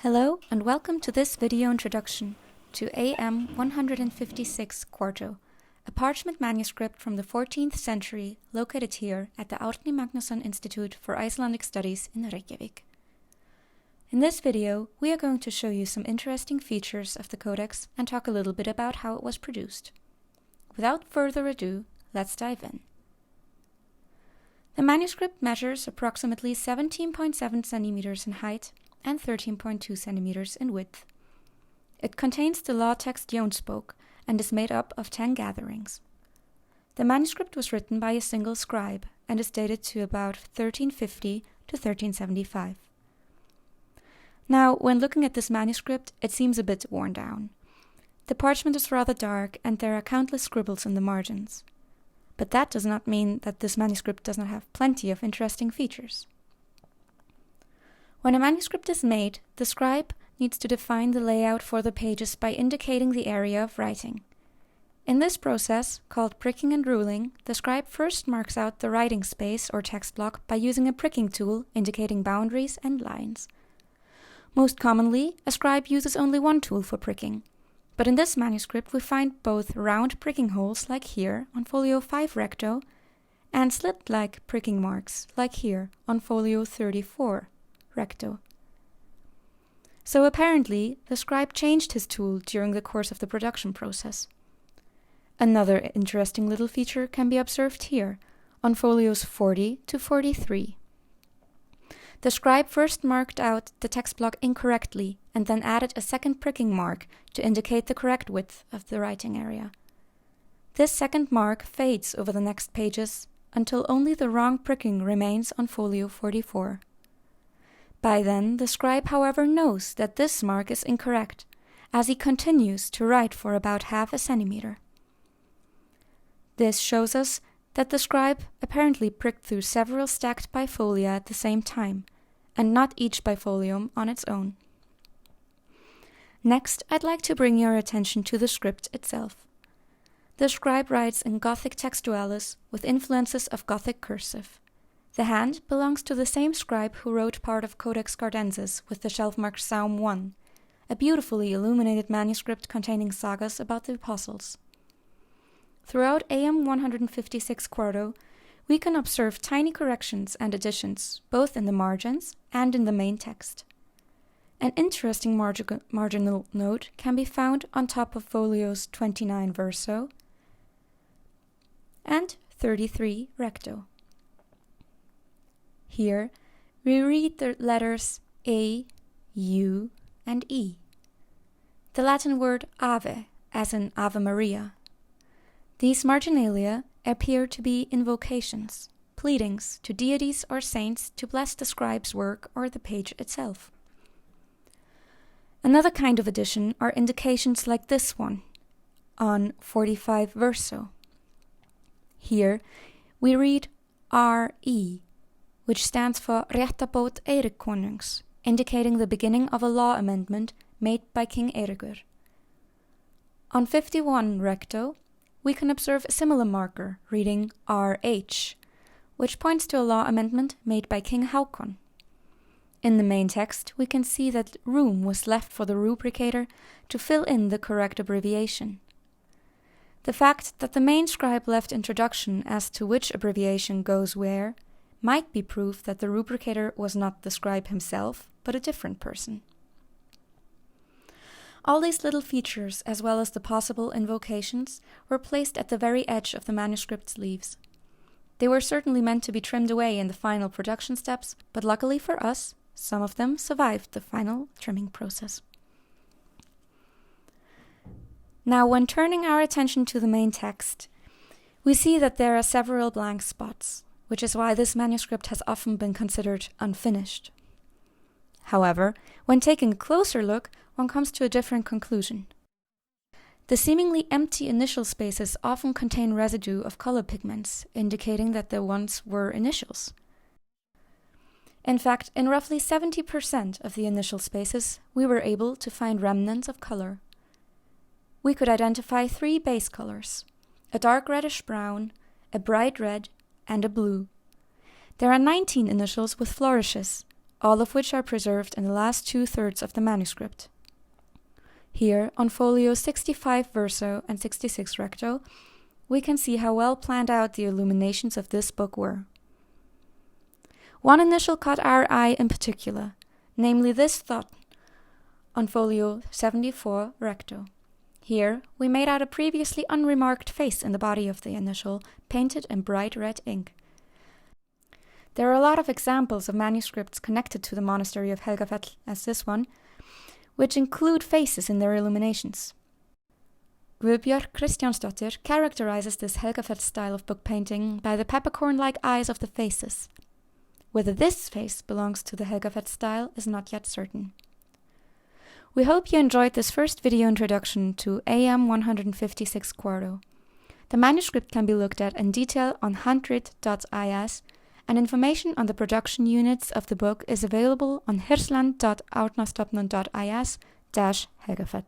Hello and welcome to this video introduction to AM 156 Quarto, a parchment manuscript from the 14th century located here at the Arni Magnusson Institute for Icelandic Studies in Reykjavik. In this video, we are going to show you some interesting features of the codex and talk a little bit about how it was produced. Without further ado, let's dive in. The manuscript measures approximately 17.7 centimeters in height and 13.2 centimeters in width. It contains the law text Jónsbók and is made up of 10 gatherings. The manuscript was written by a single scribe and is dated to about 1350 to 1375. Now, when looking at this manuscript, it seems a bit worn down. The parchment is rather dark and there are countless scribbles in the margins. But that does not mean that this manuscript does not have plenty of interesting features. When a manuscript is made, the scribe needs to define the layout for the pages by indicating the area of writing. In this process, called pricking and ruling, the scribe first marks out the writing space or text block by using a pricking tool indicating boundaries and lines. Most commonly, a scribe uses only one tool for pricking, but in this manuscript we find both round pricking holes like here on folio 5 recto and slit-like pricking marks like here on folio 34 recto. So apparently, the scribe changed his tool during the course of the production process. Another interesting little feature can be observed here, on folios 40 to 43. The scribe first marked out the text block incorrectly and then added a second pricking mark to indicate the correct width of the writing area. This second mark fades over the next pages until only the wrong pricking remains on folio 44. By then, the scribe, however, knows that this mark is incorrect, as he continues to write for about half a centimeter. This shows us that the scribe apparently pricked through several stacked bifolia at the same time, and not each bifolium on its own. Next, I'd like to bring your attention to the script itself. The scribe writes in Gothic textualis with influences of Gothic cursive. The hand belongs to the same scribe who wrote part of Codex Gardensis with the shelf mark Psalm 1, a beautifully illuminated manuscript containing sagas about the apostles. Throughout AM 156 Quarto, we can observe tiny corrections and additions, both in the margins and in the main text. An interesting marginal note can be found on top of folios 29 verso and 33 recto. Here, we read the letters A, U, and E. The Latin word Ave, as in Ave Maria. These marginalia appear to be invocations, pleadings to deities or saints to bless the scribe's work or the page itself. Another kind of addition are indications like this one, on 45 verso. Here, we read R-E, which stands for Réttabót Eirik Konungs, indicating the beginning of a law amendment made by King Eiríkur. On 51 recto, we can observe a similar marker reading RH, which points to a law amendment made by King Hákon. In the main text, we can see that room was left for the rubricator to fill in the correct abbreviation. The fact that the main scribe left introduction as to which abbreviation goes where might be proof that the rubricator was not the scribe himself, but a different person. All these little features, as well as the possible invocations, were placed at the very edge of the manuscript's leaves. They were certainly meant to be trimmed away in the final production steps, but luckily for us, some of them survived the final trimming process. Now, when turning our attention to the main text, we see that there are several blank spots, which is why this manuscript has often been considered unfinished. However, when taking a closer look, one comes to a different conclusion. The seemingly empty initial spaces often contain residue of color pigments, indicating that there once were initials. In fact, in roughly 70% of the initial spaces, we were able to find remnants of color. We could identify 3 base colors: a dark reddish-brown, a bright red, and a blue. There are 19 initials with flourishes, all of which are preserved in the last 2/3 of the manuscript. Here, on folio 65 verso and 66 recto, we can see how well planned out the illuminations of this book were. One initial caught our eye in particular, namely this thought on folio 74 recto. Here, we made out a previously unremarked face in the body of the initial, painted in bright red ink. There are a lot of examples of manuscripts connected to the monastery of Helgafell as this one, which include faces in their illuminations. Guðbjörg Kristjánsdóttir characterizes this Helgafell style of book painting by the peppercorn-like eyes of the faces. Whether this face belongs to the Helgafell style is not yet certain. We hope you enjoyed this first video introduction to AM 156 Quarto. The manuscript can be looked at in detail on hirslan.arnastofnun.is, and information on the production units of the book is available on hirslan.arnastofnun.is/helgafell.